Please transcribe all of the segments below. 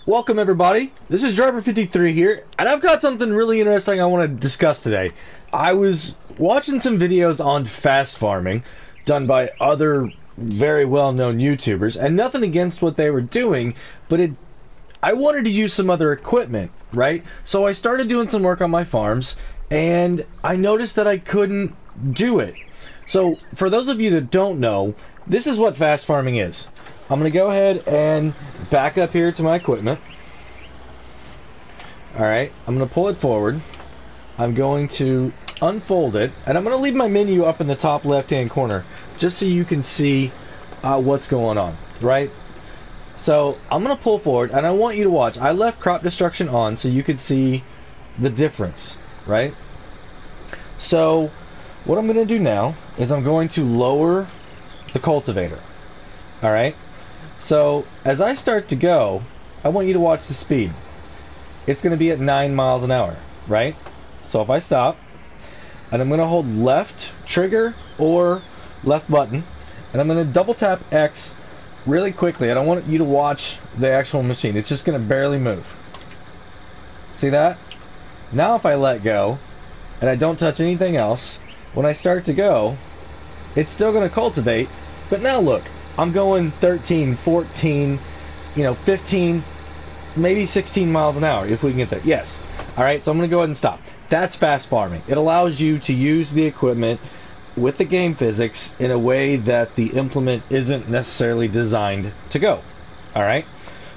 Welcome everybody, this is Driver53 here, and I've got something really interesting I want to discuss today. I was watching some videos on fast farming, done by other very well-known YouTubers, and nothing against what they were doing, but I wanted to use some other equipment, right? So I started doing some work on my farms, and I noticed that I couldn't do it. So, for those of you that don't know, this is what fast farming is. I'm going to go ahead and back up here to my equipment. Alright, I'm going to pull it forward. I'm going to unfold it, and I'm going to leave my menu up in the top left-hand corner, just so you can see what's going on, right? So, I'm going to pull forward, and I want you to watch. I left crop destruction on so you could see the difference, right? So, what I'm going to do now is I'm going to lower the cultivator. Alright? So, as I start to go, I want you to watch the speed. It's going to be at 9 miles an hour, right? So if I stop, and I'm going to hold left trigger or left button, and I'm going to double tap X really quickly. I don't want you to watch the actual machine. It's just going to barely move. See that? Now if I let go, and I don't touch anything else, when I start to go, it's still going to cultivate, but now look. I'm going 13, 14, 15, maybe 16 miles an hour if we can get there. Yes. Alright, so I'm going to go ahead and stop. That's fast farming. It allows you to use the equipment with the game physics in a way that the implement isn't necessarily designed to go. Alright?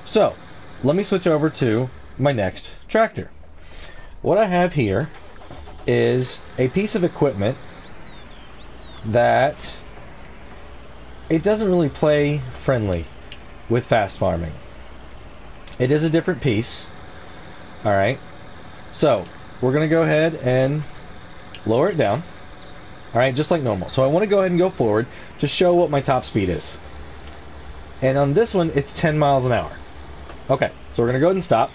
So, let me switch over to my next tractor. What I have here is a piece of equipment that it doesn't really play friendly with fast farming. It is a different piece. Alright. So, we're going to go ahead and lower it down. Alright, just like normal. So I want to go ahead and go forward to show what my top speed is. And on this one, it's 10 miles an hour. Okay, so we're going to go ahead and stop.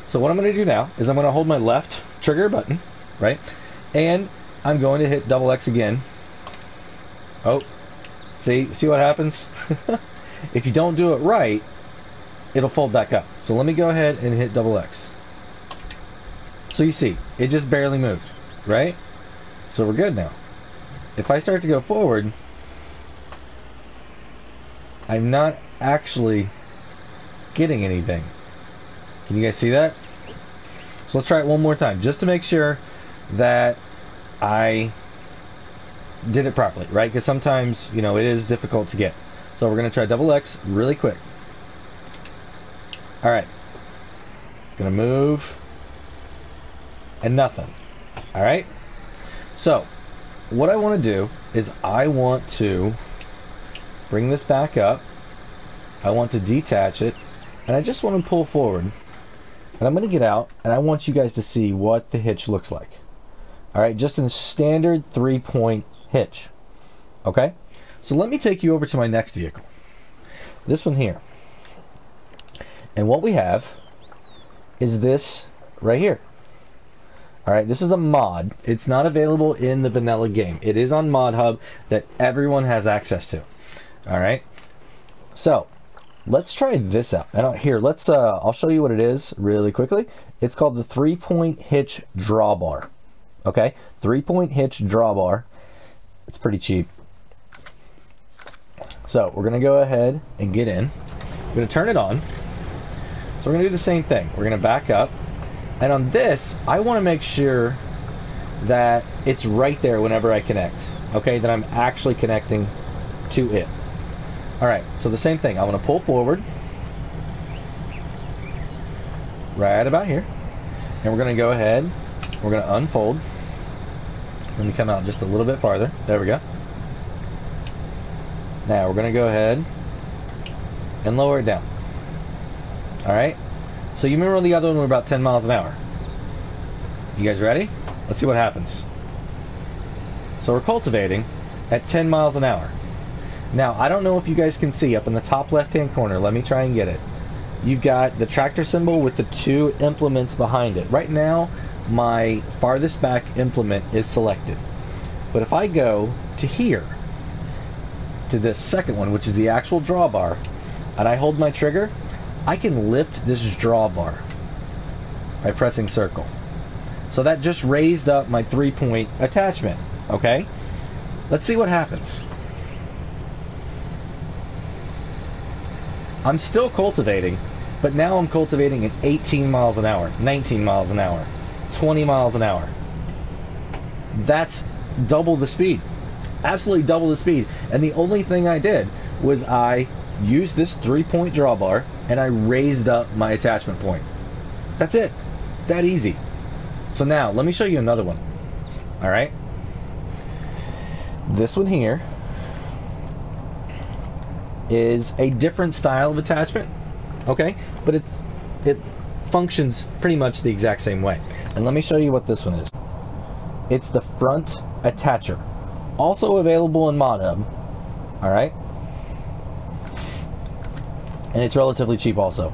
So what I'm going to do now is I'm going to hold my left trigger button, right? And I'm going to hit double X again. Oh. See what happens? If you don't do it right, it'll fold back up. So let me go ahead and hit double X. So you see, it just barely moved, right? So we're good now. If I start to go forward, I'm not actually getting anything. Can you guys see that? So let's try it one more time, just to make sure that I did it properly, right? Because sometimes, it is difficult to get. So we're going to try double X really quick. Alright. Gonna move. And nothing. Alright? So, what I want to do is I want to bring this back up. I want to detach it. And I just want to pull forward. And I'm going to get out, and I want you guys to see what the hitch looks like. Alright, just in a standard 3-point hitch. Okay? So let me take you over to my next vehicle. This one here. And what we have is this right here. Alright, this is a mod. It's not available in the vanilla game. It is on MODHUB that everyone has access to. Alright? So, let's try this out. Now here, I'll show you what it is really quickly. It's called the 3-point hitch drawbar. Okay? 3-point hitch drawbar. It's pretty cheap. So we're going to go ahead and get in. We're going to turn it on. So we're going to do the same thing. We're going to back up. And on this, I want to make sure that it's right there whenever I connect. Okay, that I'm actually connecting to it. Alright, so the same thing. I'm going to pull forward. Right about here. And we're going to go ahead. We're going to unfold. Let me come out just a little bit farther. There we go. Now we're going to go ahead and lower it down. Alright? So you remember the other one, we're about 10 miles an hour. You guys ready? Let's see what happens. So we're cultivating at 10 miles an hour. Now, I don't know if you guys can see up in the top left-hand corner. Let me try and get it. You've got the tractor symbol with the 2 implements behind it. Right now, my farthest back implement is selected. But if I go to here, to this second one, which is the actual drawbar, and I hold my trigger, I can lift this drawbar by pressing circle. So that just raised up my 3-point attachment, okay? Let's see what happens. I'm still cultivating, but now I'm cultivating at 18 miles an hour, 19 miles an hour, 20 miles an hour. That's double the speed. Absolutely double the speed. And the only thing I did was I used this 3-point drawbar and I raised up my attachment point. That's it. That easy. So now, let me show you another one. Alright? This one here is a different style of attachment. Okay? But it functions pretty much the exact same way. And let me show you what this one is. It's the front attacher. Also available in MODHUB. Alright? And it's relatively cheap also.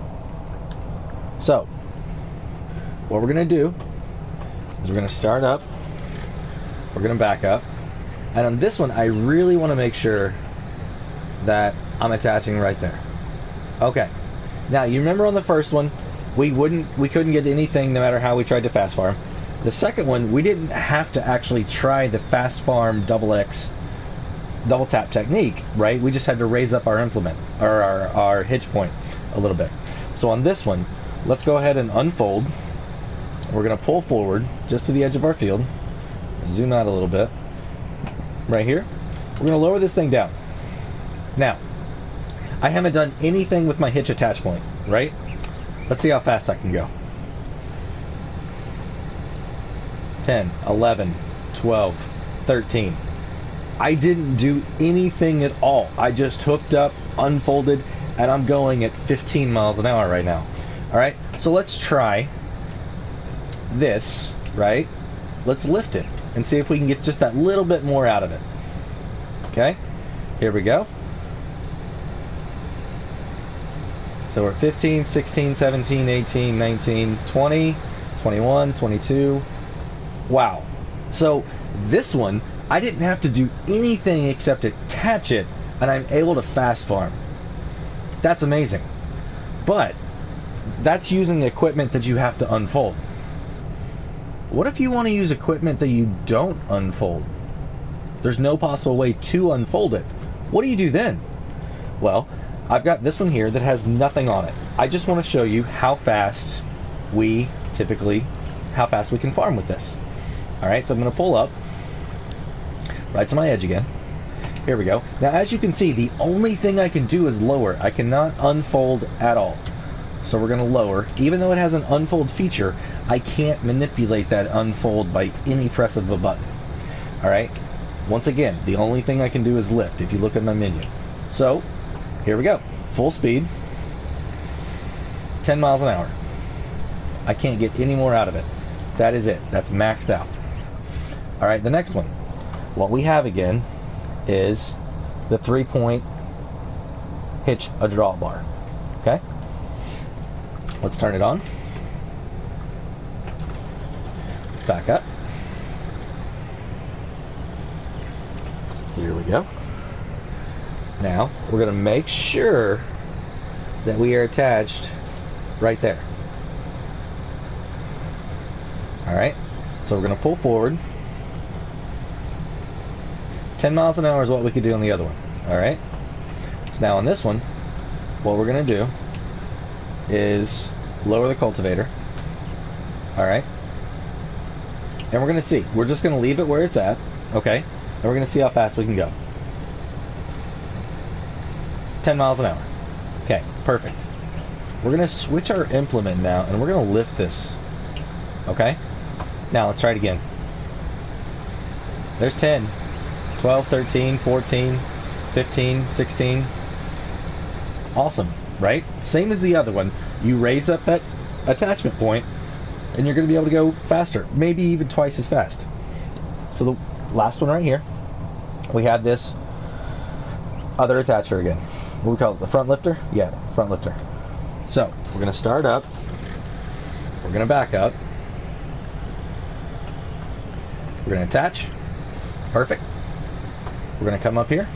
So, what we're going to do is we're going to start up. We're going to back up. And on this one, I really want to make sure that I'm attaching right there. Okay. Now, you remember on the first one, we couldn't get anything no matter how we tried to fast farm. The second one, we didn't have to actually try the fast farm XX double tap technique, right? We just had to raise up our implement, or our hitch point a little bit. So on this one, let's go ahead and unfold. We're going to pull forward just to the edge of our field. Zoom out a little bit. Right here. We're going to lower this thing down. Now, I haven't done anything with my hitch attach point, right? Let's see how fast I can go. 10, 11, 12, 13. I didn't do anything at all. I just hooked up, unfolded, and I'm going at 15 miles an hour right now. Alright, so let's try this, right? Let's lift it and see if we can get just that little bit more out of it. Okay, here we go. So we're at 15, 16, 17, 18, 19, 20, 21, 22. Wow. So this one, I didn't have to do anything except attach it, and I'm able to fast farm. That's amazing. But that's using the equipment that you have to unfold. What if you want to use equipment that you don't unfold? There's no possible way to unfold it. What do you do then? Well, I've got this one here that has nothing on it. I just want to show you how fast we can farm with this. Alright, so I'm going to pull up right to my edge again. Here we go. Now, as you can see, the only thing I can do is lower. I cannot unfold at all. So we're going to lower. Even though it has an unfold feature, I can't manipulate that unfold by any press of a button. Alright? Once again, the only thing I can do is lift if you look at my menu. So, here we go. Full speed. 10 miles an hour. I can't get any more out of it. That is it. That's maxed out. Alright, the next one. What we have again is the 3-point hitch a drawbar. Okay? Let's turn it on. Back up. Here we go. Now, we're going to make sure that we are attached right there. Alright, so we're going to pull forward. 10 miles an hour is what we could do on the other one. Alright, so now on this one, what we're going to do is lower the cultivator. Alright, and we're going to see. We're just going to leave it where it's at. Okay, and we're going to see how fast we can go. 10 miles an hour. Okay, perfect. We're going to switch our implement now, and we're going to lift this. Okay? Now, let's try it again. There's 10, 12, 13, 14, 15, 16. Awesome, right? Same as the other one. You raise up that attachment point, and you're going to be able to go faster. Maybe even twice as fast. So the last one right here, we have this other attacher again. What do we call it? The front lifter? Yeah, front lifter. So, we're going to start up. We're going to back up. We're going to attach. Perfect. We're going to come up here,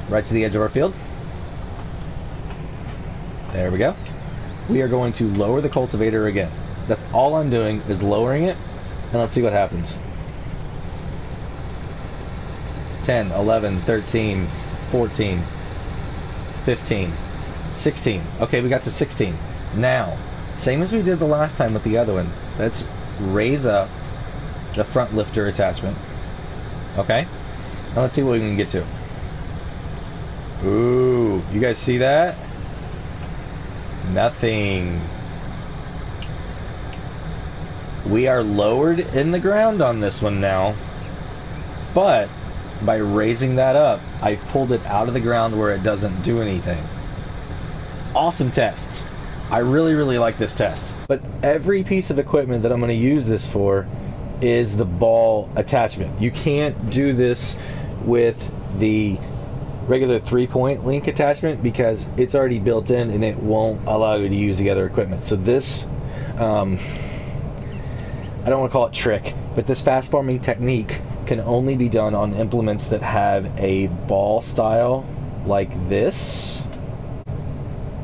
right to the edge of our field. There we go. We are going to lower the cultivator again. That's all I'm doing is lowering it, and let's see what happens. 10, 11, 13, 14, 15, 16. Okay, we got to 16. Now, same as we did the last time with the other one, let's raise up the front lifter attachment. Okay? Now let's see what we can get to. Ooh, you guys see that? Nothing. We are lowered in the ground on this one now, but by raising that up, I pulled it out of the ground where it doesn't do anything. Awesome tests. I really, really like this test. But every piece of equipment that I'm going to use this for is the ball attachment. You can't do this with the regular 3-point link attachment because it's already built in and it won't allow you to use the other equipment. So this, I don't want to call it trick, but this fast forming technique can only be done on implements that have a ball style like this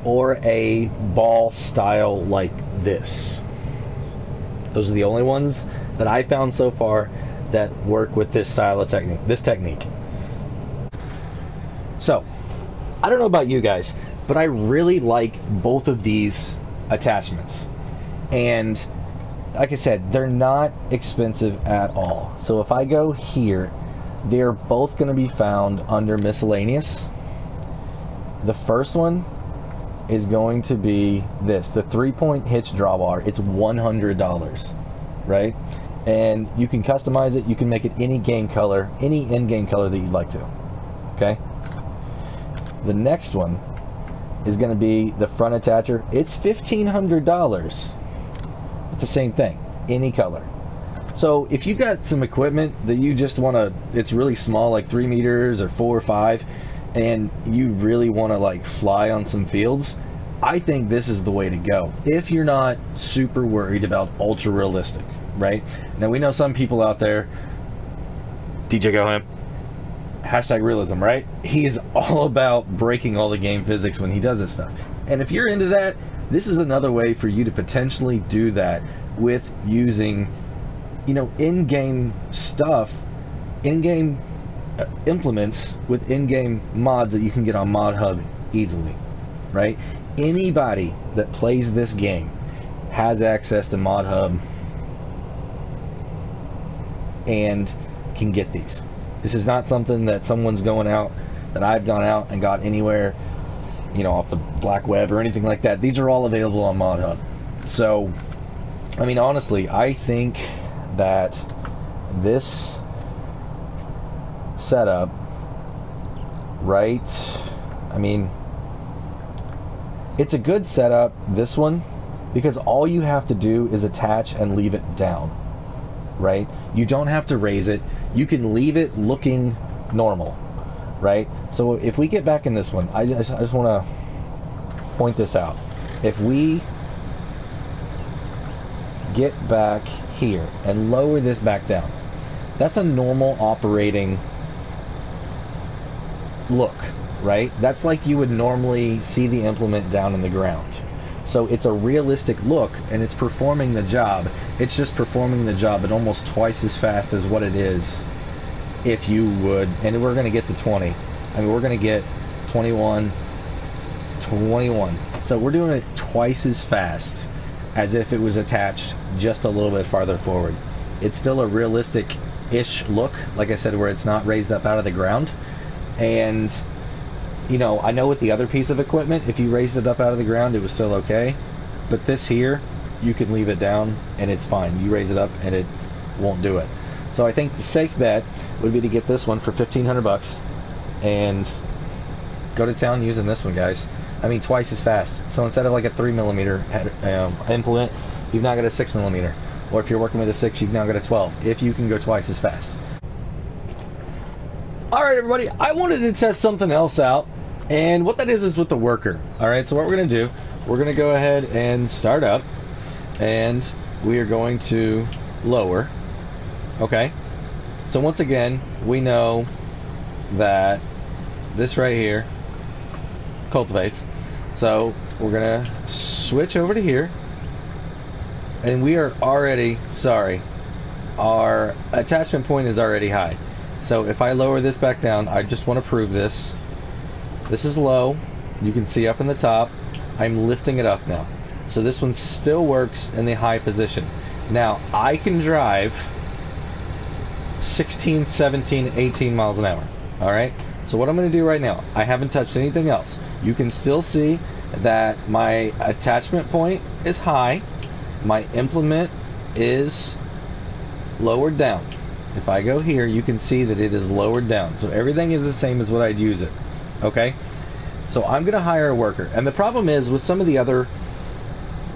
or a ball style like this. Those are the only ones that I found so far that work with this style of technique. So, I don't know about you guys, but I really like both of these attachments. And like I said, they're not expensive at all. So if I go here, they're both going to be found under miscellaneous. The first one is going to be this, the 3-point hitch drawbar. It's $100, right? And you can customize it. You can make it any game color, any in-game color that you'd like to. Okay. The next one is going to be the front attacher. It's $1,500. The same thing, any color. So if you got some equipment that you just want to, it's really small, like 3 meters or 4 or 5, and you really want to like fly on some fields, I think this is the way to go. If you're not super worried about ultra realistic, right? Now we know some people out there, DJ Goham, #realism, right? He is all about breaking all the game physics when he does this stuff. And if you're into that, this is another way for you to potentially do that with using, you know, in-game stuff, in-game implements with in-game mods that you can get on MODHUB easily, right? Anybody that plays this game has access to MODHUB and can get these. This is not something that someone's going out, that I've gone out and got anywhere, you know, off the black web or anything like that. These are all available on MODHUB. So, I mean, honestly, I think that this setup, right, I mean, it's a good setup, this one, because all you have to do is attach and leave it down, right? You don't have to raise it. You can leave it looking normal, right? So if we get back in this one, I just want to point this out. If we get back here and lower this back down, that's a normal operating look, right? That's like you would normally see the implement down in the ground. So it's a realistic look and it's performing the job. It's just performing the job at almost twice as fast as what it is if you would, and we're going to get to 20. I mean, we're going to get 21. So we're doing it twice as fast as if it was attached just a little bit farther forward. It's still a realistic-ish look, like I said, where it's not raised up out of the ground. And, you know, I know with the other piece of equipment, if you raised it up out of the ground, it was still okay. But this here, you can leave it down and it's fine. You raise it up and it won't do it. So I think the safe bet would be to get this one for 1,500 bucks and go to town using this one, guys. I mean, twice as fast. So instead of like a 3mm implement, you've now got a 6mm. Or if you're working with a 6, you've now got a 12. If you can go twice as fast. Alright everybody, I wanted to test something else out. And what that is with the worker. Alright, so what we're going to do, we're going to go ahead and start up. And we are going to lower. Okay, so once again, we know that this right here cultivates. So we're gonna switch over to here, and we are already, sorry, our attachment point is already high. So if I lower this back down, I just want to prove this. This is low. You can see up in the top. I'm lifting it up now. So this one still works in the high position. Now I can drive 16, 17, 18 miles an hour. All right. So what I'm going to do right now, I haven't touched anything else. You can still see that my attachment point is high. My implement is lowered down. If I go here, you can see that it is lowered down. So everything is the same as what I'd use it. Okay. So I'm going to hire a worker. And the problem is with some of the other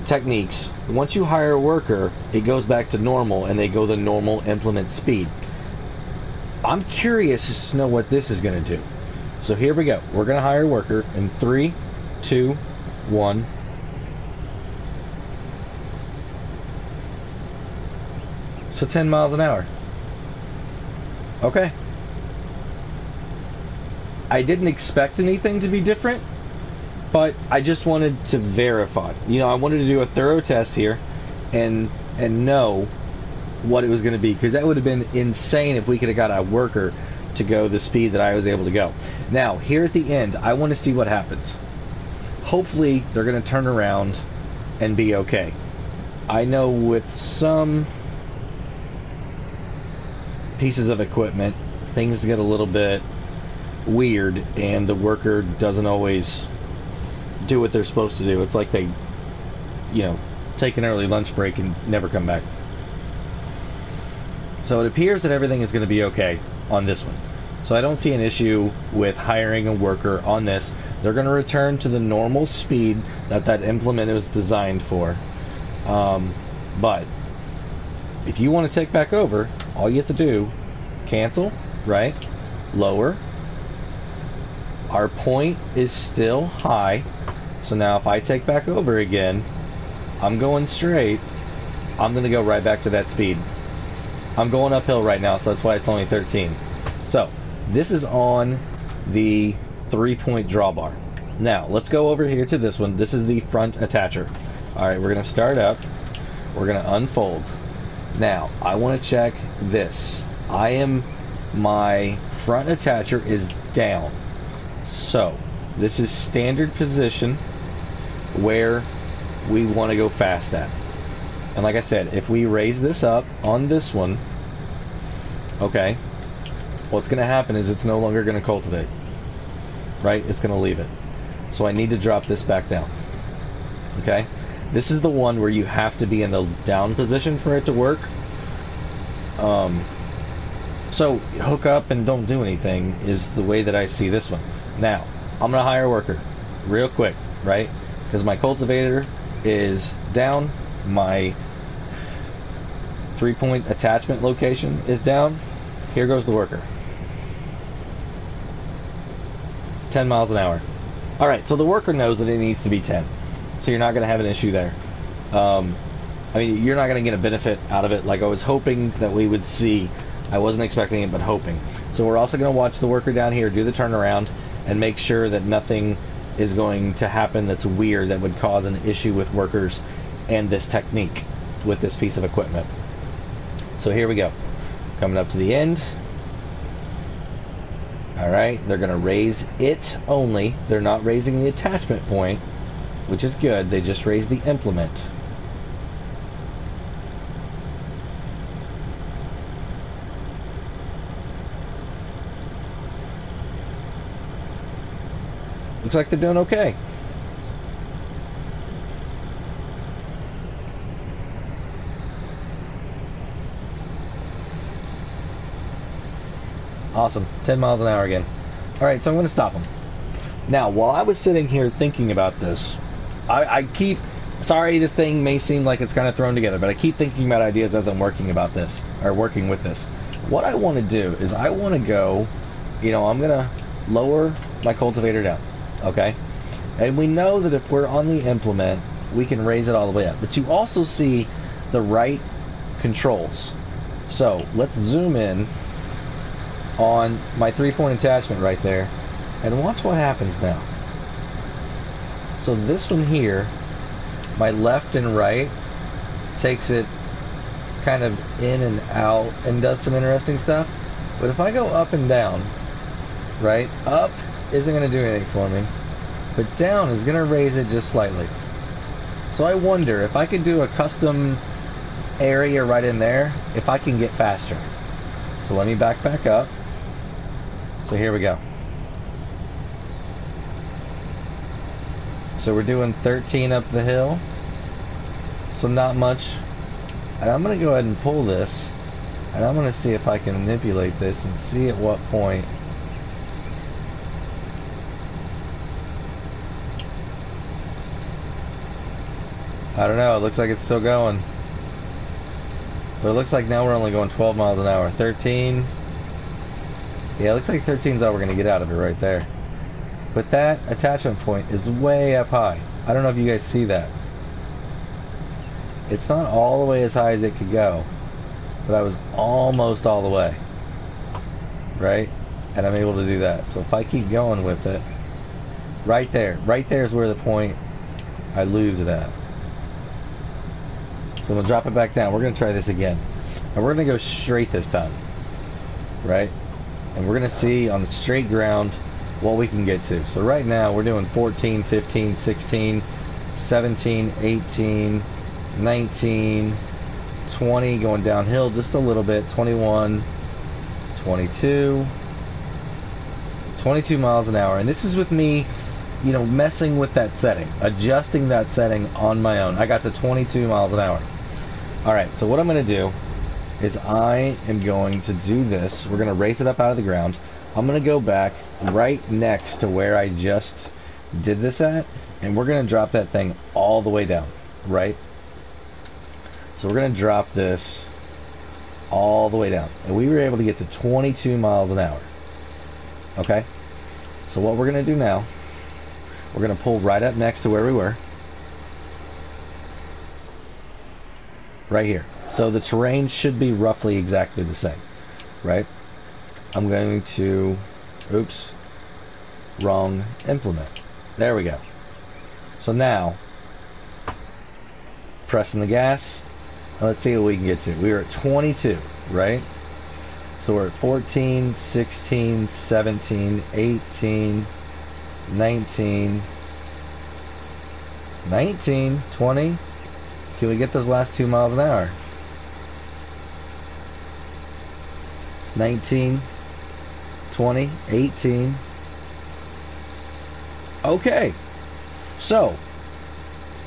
techniques, once you hire a worker, it goes back to normal and they go the normal implement speed. I'm curious to know what this is going to do. So here we go. We're going to hire a worker in 3, 2, 1. So 10 miles an hour. Okay. I didn't expect anything to be different, but I just wanted to verify. You know, I wanted to do a thorough test here and know what it was going to be, because that would have been insane if we could have got a worker to go the speed that I was able to go. Now, here at the end, I want to see what happens. Hopefully, they're going to turn around and be okay. I know with some pieces of equipment, things get a little bit weird and the worker doesn't always do what they're supposed to do. It's like they, you know, take an early lunch break and never come back. So it appears that everything is going to be okay on this one. So I don't see an issue with hiring a worker on this. They're going to return to the normal speed that that implement was designed for. But if you want to take back over, all you have to do, cancel, right? Lower. Our point is still high. So now if I take back over again, I'm going straight. I'm going to go right back to that speed. I'm going uphill right now, so that's why it's only 13. So this is on the 3-point drawbar. Now let's go over here to this one. This is the front attacher. All right, we're going to start up. We're going to unfold. Now I want to check this. My front attacher is down. So this is standard position where we want to go fast at. And like I said, if we raise this up on this one, okay, what's going to happen is it's no longer going to cultivate, right? It's going to leave it. So I need to drop this back down. Okay, this is the one where you have to be in the down position for it to work. So hook up and don't do anything is the way that I see this one. Now I'm going to hire a worker real quick, right? Because my cultivator is down, my 3-point attachment location is down. Here goes the worker. 10 miles an hour. All right, so the worker knows that it needs to be 10. So you're not going to have an issue there. I mean, you're not going to get a benefit out of it like I was hoping that we would see. I wasn't expecting it, but hoping. So we're also going to watch the worker down here do the turnaround and make sure that nothing is going to happen that's weird that would cause an issue with workers and this technique with this piece of equipment. So here we go. Coming up to the end. All right, they're going to raise it only. They're not raising the attachment point, which is good. They just raised the implement. Looks like they're doing okay. Awesome. 10 miles an hour again. Alright, so I'm going to stop them. Now, while I was sitting here thinking about this, I keep... Sorry, this thing may seem like it's kind of thrown together, but I keep thinking about ideas as I'm working about this, or working with this. What I want to do is I want to go, you know, I'm going to lower my cultivator down. Okay, and we know that if we're on the implement, we can raise it all the way up. But you also see the right controls. So let's zoom in on my 3-point attachment right there and watch what happens now. So this one here, my left and right, takes it kind of in and out and does some interesting stuff. But if I go up and down, right, up isn't going to do anything for me, but down is going to raise it just slightly. So I wonder if I could do a custom area right in there, if I can get faster. So let me back up. So here we go. So we're doing 13 up the hill, so not much. And I'm going to go ahead and pull this, and I'm going to see if I can manipulate this and see at what point. I don't know, it looks like it's still going. But it looks like now we're only going 12 miles an hour. 13. Yeah, it looks like 13 is all we're going to get out of it right there. But that attachment point is way up high. I don't know if you guys see that. It's not all the way as high as it could go, but I was almost all the way. Right? And I'm able to do that. So if I keep going with it, right there is where the point I lose it at. So we'll drop it back down. We're going to try this again. And we're going to go straight this time. Right? And we're going to see on the straight ground what we can get to. So right now we're doing 14, 15, 16, 17, 18, 19, 20, going downhill just a little bit, 21, 22, 22 miles an hour. And this is with me, you know, messing with that setting, adjusting that setting on my own. I got to 22 miles an hour. All right, so what I'm going to do is I am going to do this. We're going to raise it up out of the ground. I'm going to go back right next to where I just did this at, and we're going to drop that thing all the way down, right? So we're going to drop this all the way down. And we were able to get to 22 miles an hour. Okay? So what we're going to do now, we're going to pull right up next to where we were. Right here. So the terrain should be roughly exactly the same, right? I'm going to, oops, wrong implement. There we go. So now, pressing the gas, let's see what we can get to. We were at 22, right? So we're at 14, 16, 17, 18, 19, 20. Can we get those last 2 miles an hour? 19, 20, 18. Okay. So,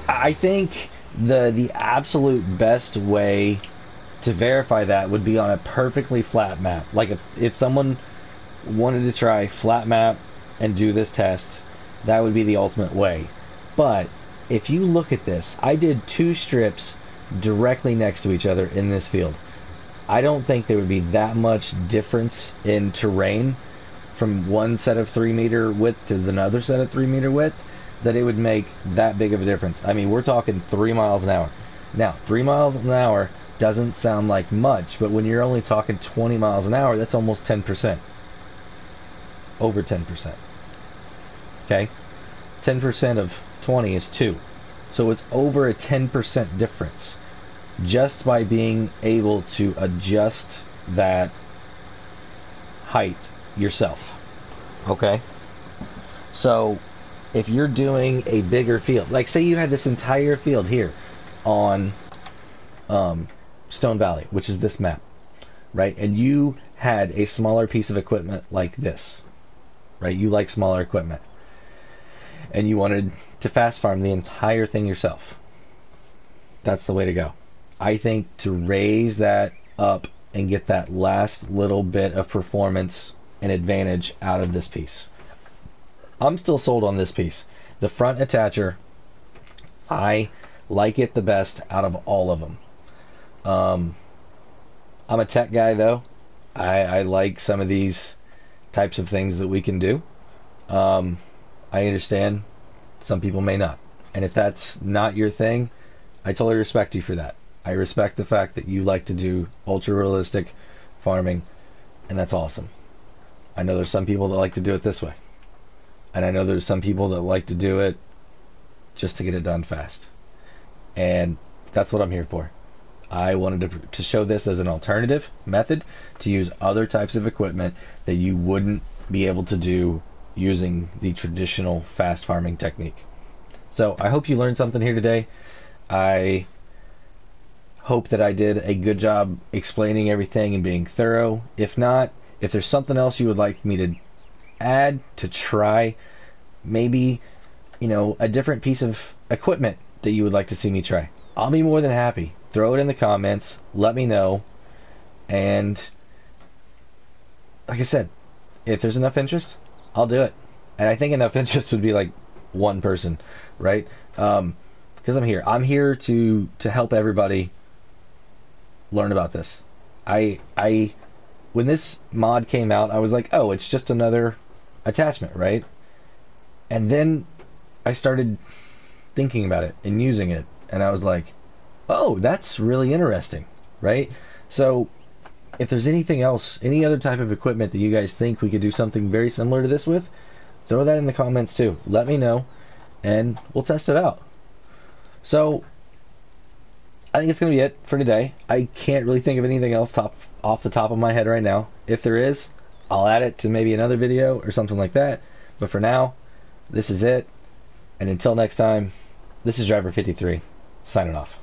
I think the absolute best way to verify that would be on a perfectly flat map. Like if someone wanted to try flat map and do this test, that would be the ultimate way. But if you look at this, I did 2 strips directly next to each other in this field. I don't think there would be that much difference in terrain from one set of 3 meter width to another set of 3 meter width that it would make that big of a difference. I mean, we're talking 3 miles an hour. Now, 3 miles an hour doesn't sound like much, but when you're only talking 20 miles an hour, that's almost 10%. Over 10%. Okay? 10% of 20 is 2. So it's over a 10% difference just by being able to adjust that height yourself. Okay? So if you're doing a bigger field, like say you had this entire field here on Stone Valley, which is this map, right? And you had a smaller piece of equipment like this, right? You like smaller equipment. And you wanted to fast farm the entire thing yourself. That's the way to go. I think to raise that up and get that last little bit of performance and advantage out of this piece. I'm still sold on this piece. The front attacher, I like it the best out of all of them. I'm a tech guy though. I like some of these types of things that we can do. I understand some people may not. And if that's not your thing, I totally respect you for that. I respect the fact that you like to do ultra realistic farming, and that's awesome. I know there's some people that like to do it this way. And I know there's some people that like to do it just to get it done fast. And that's what I'm here for. I wanted to show this as an alternative method to use other types of equipment that you wouldn't be able to do using the traditional fast farming technique. So I hope you learned something here today. I hope that I did a good job explaining everything and being thorough. If not, if there's something else you would like me to add, to try, maybe, you know, a different piece of equipment that you would like to see me try, I'll be more than happy. Throw it in the comments, let me know, and like I said, if there's enough interest, I'll do it. And I think enough interest would be like one person, right? Because I'm here to help everybody learn about this. When this mod came out, I was like, oh, it's just another attachment, right? And then I started thinking about it and using it, and I was like, oh, that's really interesting, right? So if there's anything else, any other type of equipment that you guys think we could do something very similar to this with, throw that in the comments too. Let me know, and we'll test it out. So I think it's going to be it for today. I can't really think of anything else off the top of my head right now. If there is, I'll add it to maybe another video or something like that. But for now, this is it. And until next time, this is Driver 53, signing off.